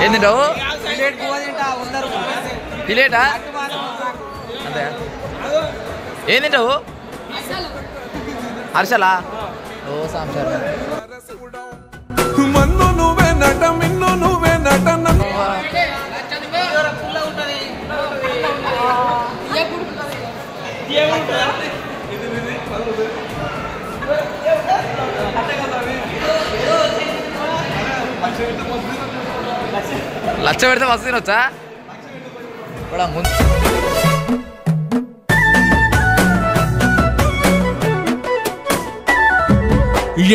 ఏం తింటావు? జిలేటా? అంతే. ఏం తింటావు? అరిసెలా? ఓ సాంసార్ మన్ను నువ్వే నట మిన్ను నువ్వే నట లచ్చ పెడితే మస్తు తినొచ్చా?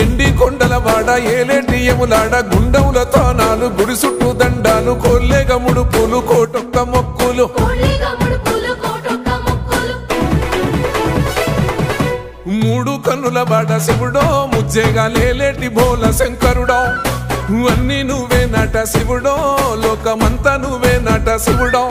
ఎండి కొండల వాడ ఏలేటి ఎములాడ గుండముల తానాలు గుడి చుట్టూ దండాలు కోల్లేగ ముడుపులు కోటొక్క మొక్కులు మూడు కన్నుల వాడ శివుడో ముజ్జేగా లేలేటి భోల శంకరుడో అన్ని నువ్వే నట శివుడో లోకమంతా నువ్వే నట శివుడో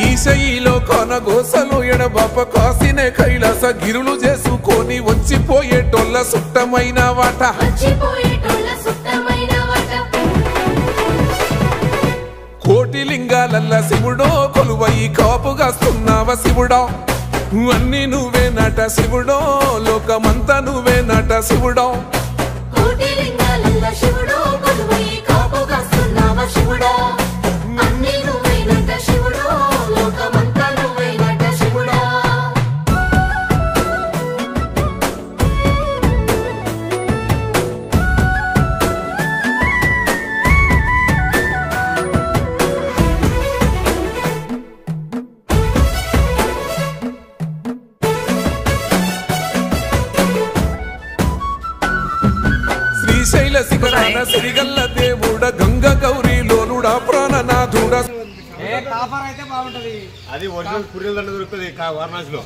ఈశయిలో కొన గోసలు ఎడబాప కాసినే కైలాస గిరులు చేసుకొని వచ్చిపోయేటోళ్ళ సుట్టమైన వాట కోటి లింగాలల్ల శివుడో కొలువై కాపుగాస్తున్నావ శివుడో అన్ని నువ్వే నట శివుడో లోకమంతా నువ్వే నట శివుడో శ్రీశైల శిఖరాన సిరిగల్ల దేవుడ గంగ గౌరీ లోనుడా ప్రాణనాథుడ అది ఒరిజినల్ పురియల దండ దొరుకుతుంది వారణాసిలో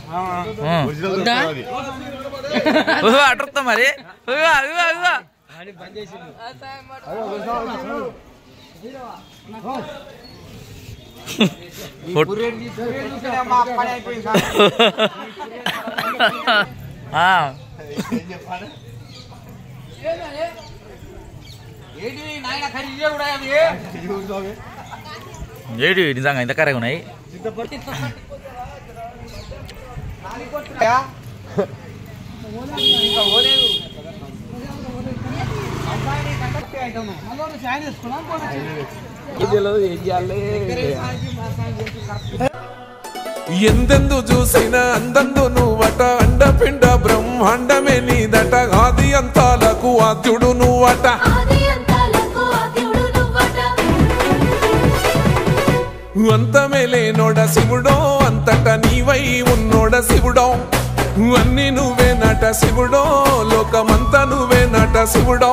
ఒరిజినల్ అటుతా మరి ఏడు నిజంగా ఇంత కరెక్ట్ ఉన్నాయి. ఎందెందు చూసిన అందందు నువ్వట అండపిండ బ్రహ్మాండమే నీదట ఆది అంతాలకు ఆద్యుడు నువ్వట అంతమే లేనోడ శివుడో అంతట నీవై ఉన్నోడ శివుడో అన్ని నువ్వే నట శివుడో లోకమంతా నువ్వే నట శివుడో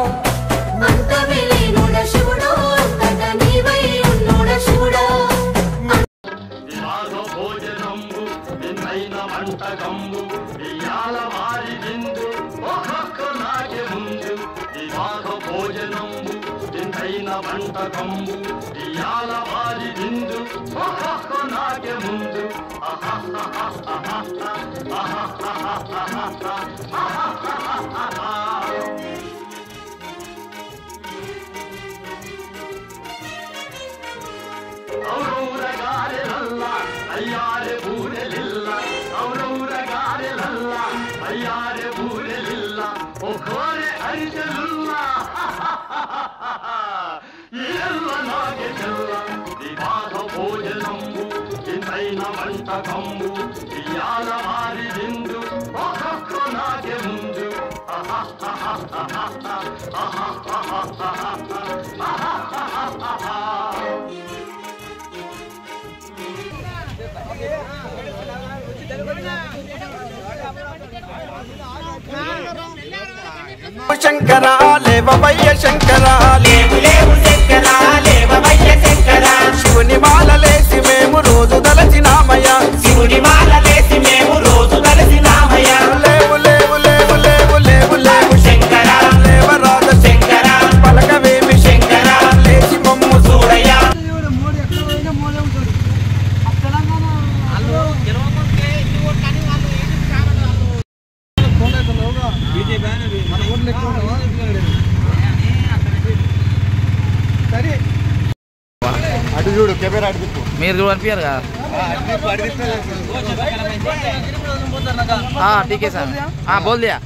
వంటకంబు ఇయాల వారి విందు నాగే ముందు ఔరగారెలల్ల అయ్యారె బూరెలిల్ల ఔరగారెలల్ల అయ్యారె బూరెలిల్ల ఓ కోరె అరిజెలుల్ల ఇల్ల నాగే చెల్ల వివాహ భోజనంబు ఇంతైన వంటకంబు ఇయాల వారి విందు ఒక్కొక్క నాగే ముందు శంకరా లేవవయ్య శంకరా లేవు లేవు శంకరా లేవవయ్య శంకరా శివుని మాలలేసి మేము రోజు దలచినామయ్య శివుని మాలలేసి మేము రోజు దలచినామయ్య లేవు లేవు లేవు లేవు లేవు లేవు శంకరా లేవరాజ శంకరా పలకవేమి శంకరా లేచి మమ్ము చూడయ్యా అటు చూడు కెమెరా అటు తిప్పు మీరు చూడు అనిపించారు కదా ठीक है सर हाँ बोल दिया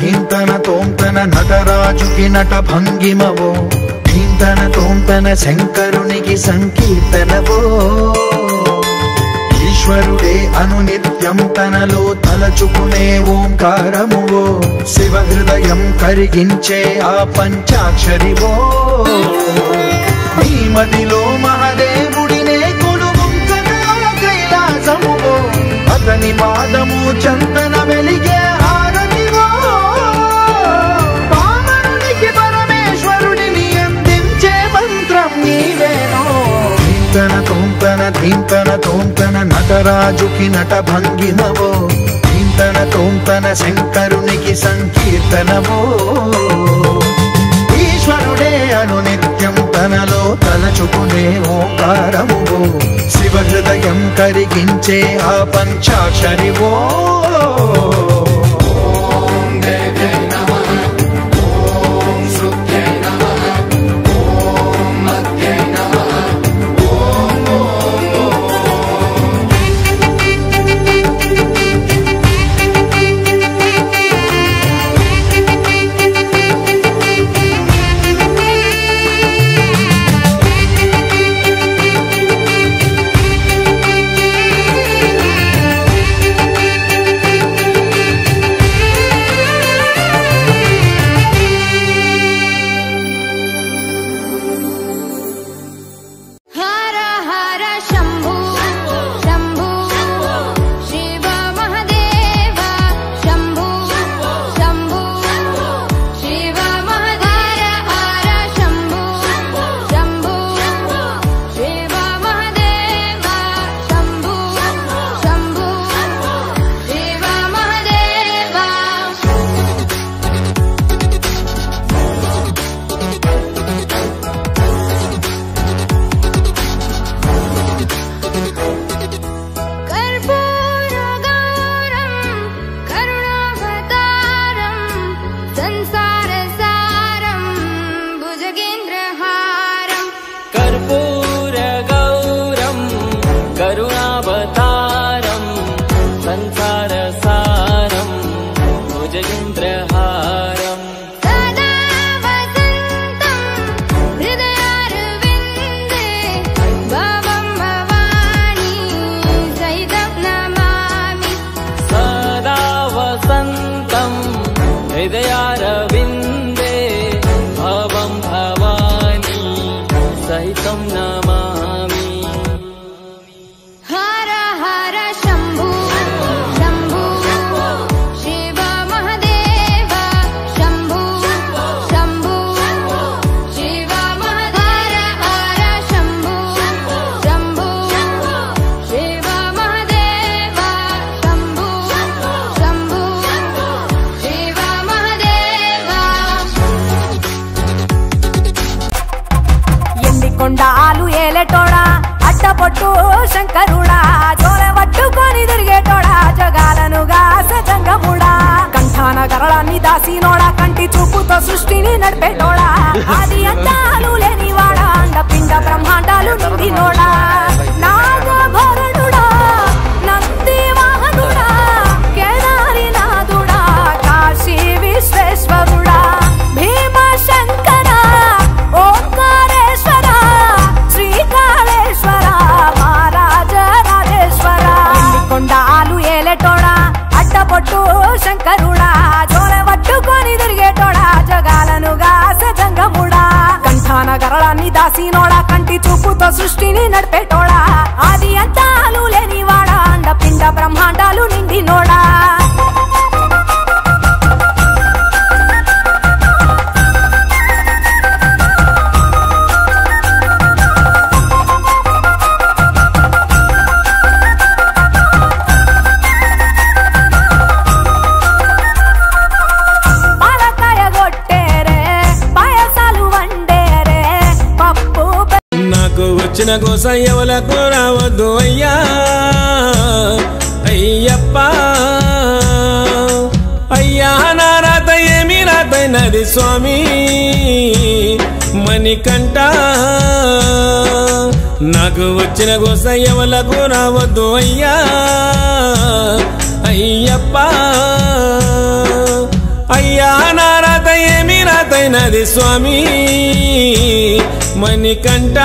ధీంతన తోంతన నటరాజుకి నట భంగిమవో ధీంతన తోంతన శంకరునికి సంకీర్తనవో ఈశ్వరుడే అనునిత్యం తనలో తలచుకునే ఓంకారమువో శివ హృదయం కరిగించే ఆ పంచాక్షరివో ఈ మదిలో మహాదేవుడినే కొలువుంకన కైలాసమువో అతని పాదము చందన వెలిగే ధీంతన తోంతన నటరాజుకి నట భంగిమవో ధీంతన తోంతన శంకరునికి సంకీర్తనవో ఈశ్వరుడే అనునిత్యం తనలో తలచుకునే ఓంకారమువో శివ హృదయం కరిగించే ఆ పంచాక్షరివో దాసినోడా కంటి చూపుతో సృష్టిని నడిపేటోడా ఆది అంతాలు లేనివాడా అండ పిండ బ్రహ్మాండాలు నిండినోడా వచ్చిన కోసం ఎవలకు రావద్దు అయ్యా అయ్యప్ప అయ్యా నా రాత ఏమి రాతైనది స్వామి మణికంఠ నాకు వచ్చిన కోసం ఎవలకు రావద్దు అయ్యా అయ్యప్ప అయ్యా నా రాత ఏమి రాతైనది స్వామి మణికంఠ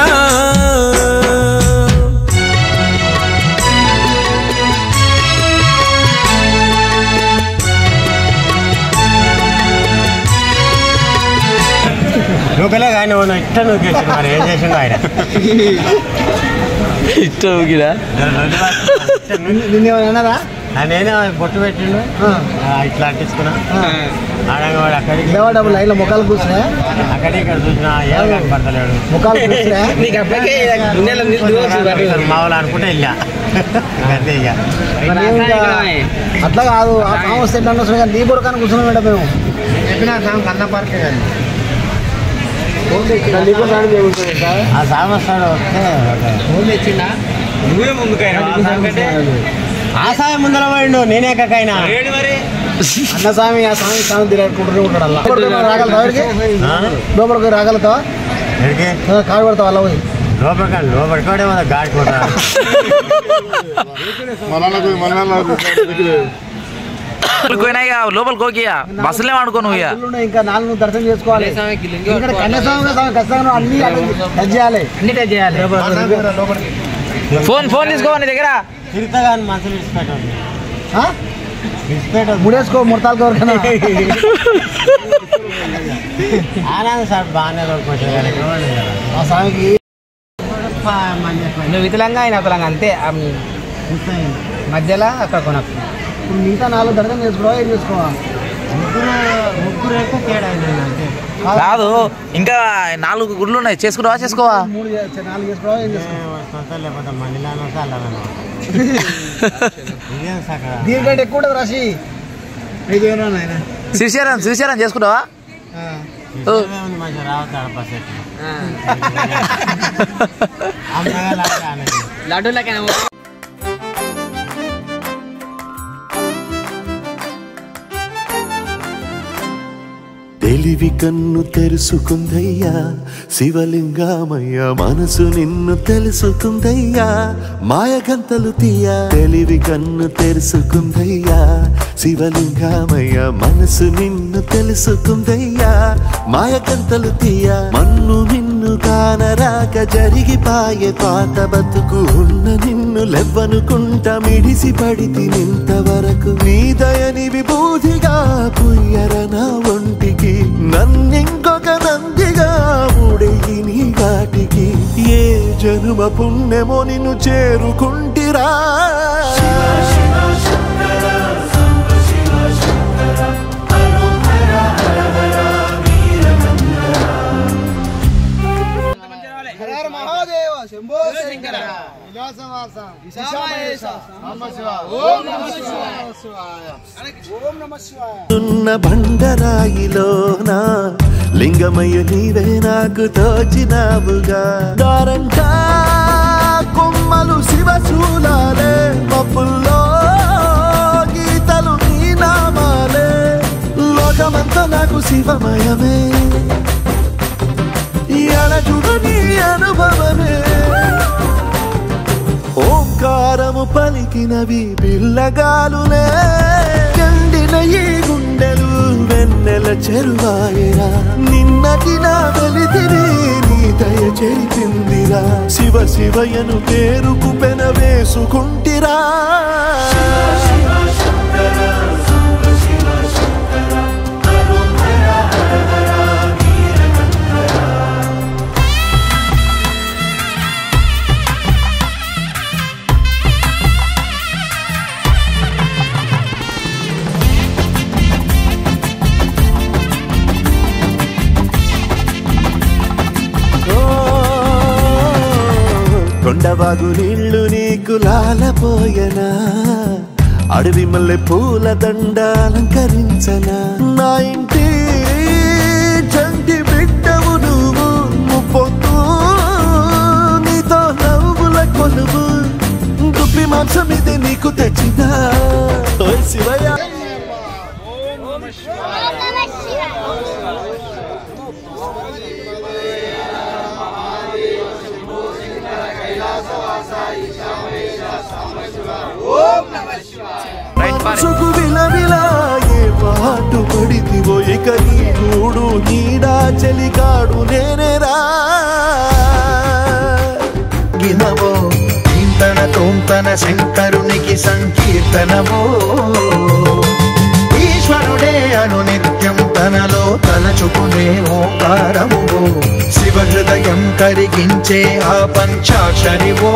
నూకలేగా ఆయన ఇట్ట నూకేసాడు మరి ఏం చేసిండు ఆయన ఇష్ట నూకిరా నిన్నేమన్నారా నేనే బొట్టు పెట్టిండు ఇట్లా అంటించుకున్నా ఆడంగాడు అక్కడికి డబ్బులు లైన్లో ముఖాలు కూర్చున్నా అక్కడి ఇక్కడ చూసినా ఏం కనపడతలేడు ముఖాలు మామూలు అనుకుంటే వెళ్ళా అంతే ఇక అట్లా కాదు ఆ సాంగ్ వస్తే ఎట్లా వస్తుంది కానీ నీ బుడకాన్ని కూర్చున్నాం మేడం మేము చెప్పిన సాంగ్ కన్న పార్కే కానీ ఆ సాంగ్ వస్తాడు వస్తే ఇచ్చిందా నువ్వే ముందుకైనా ఆ సాయం ముందర పోయిండు నేనే కైనా అన్న స్వామి ఆ స్వామి స్వామి తిరగకుంటూనే ఉంటాడు అలా రాగలుగుతావు లోపలికి రాగలుగుతావా కాడు పడతావు అలా పోయి లోపలికి గాడి కొడతా లోపలికి కోకియా బస్సులే ఆడుకో నువ్వు ఇంకా 4 దర్శనం చేసుకోవాలి కన్యాస్వామి ఖచ్చితంగా అన్ని టచ్ చేయాలి అన్ని టచ్ చేయాలి ఫోన్ తీసుకో నీ దగ్గర తిరుగుతాగాని మనసులు ముడేసుకో ముడతాలకు ఎవరికైనా ఆనంద సార్ బాగానే ఆ స్వామికి నువ్వు ఇతలంగా ఆయన అతలంగా అంతే మధ్యలో అక్కడ కొనకు ఇప్పుడు మిగతా 4 దర్శనం చేసుకోవా ఏం చేసుకోవాలి ముగ్గురు ఎక్కువ తేడా అంతే కాదు ఇంకా 4 గుడ్లు ఉన్నాయి చేసుకోవా 4 చేసుకోవా ఏం చేసుకోవాలి లేకపోతే మళ్ళీ దీనికంటే ఎక్కువ ఉంటుంది రాశి 5,000 ఆయన శ్రీశైలం చేసుకుంటావా లడ్డూలకైనా తెలివి కన్ను తెరుసుకుందయ్యా శివలింగమయ్య మనసు నిన్ను తెలుసుకుందయ్యా మాయగంతలు తీయ తెలివి కన్ను తెరుసుకుందయ్యా శివలింగమయ్య మనసు నిన్ను తెలుసుకుందయ్యా మాయగంతలు తీయ మన్ను నిన్ను కానరాక జరిగిపాయే పాత బతుకు ఉన్న నిన్ను లెవ్వనుకుంట మిడిసి పడితి నింతవరకు నీ దయని విభూతిగా పుయ్యర నా ఒంటికి నన్నింకొక నందిగా ఊడేయి నీ వాటికి ఏ జనుమ పుణ్యమో నిన్ను చేరుకుంటిరా ఉన్న బండరాయిలోనా లింగమయ్య నీవే నాకు తోచినావుగా దారంటా కొమ్మలు శివశూలాలే పప్పుల్లో గీతలు నీ నామాలే లోకమంతా నాకు శివమయమే ఎడజుడు నీ అనుభవమే ఓంకారము పలికినవి పిల్లగాలులే కండిన ఈ గుండెలు వెన్నెల చెరువాయరా నిన్నటి నా వెలితిరి నీ దయ చెరిపిందిరా శివ శివయను పేరుకు పెన వేసుకుంటిరా వాగు నీళ్లు నీకు లాలపోయనా అడవి మల్లె పూల దండ అలంకరించనా నా ఇంటి చంటి బిడ్డవు నువ్వు ముప్పొద్దు నీతో నవ్వుల కొలువు దుప్పి మాంసం ఇది నీకు తెచ్చినా శివయ్య మనసుకు విలవిలాయే పాటు పడితివో ఇక నీ గూడు నీడా చెలికాడు నేనేరా గినవో చింతన తోంతన శంకరునికి సంకీర్తనవో ఈశ్వరుడే అను నిత్యం తనలో తలచుకునే ఓంకారమువో శివ హృదయం కరిగించే ఆ పంచాక్షరివో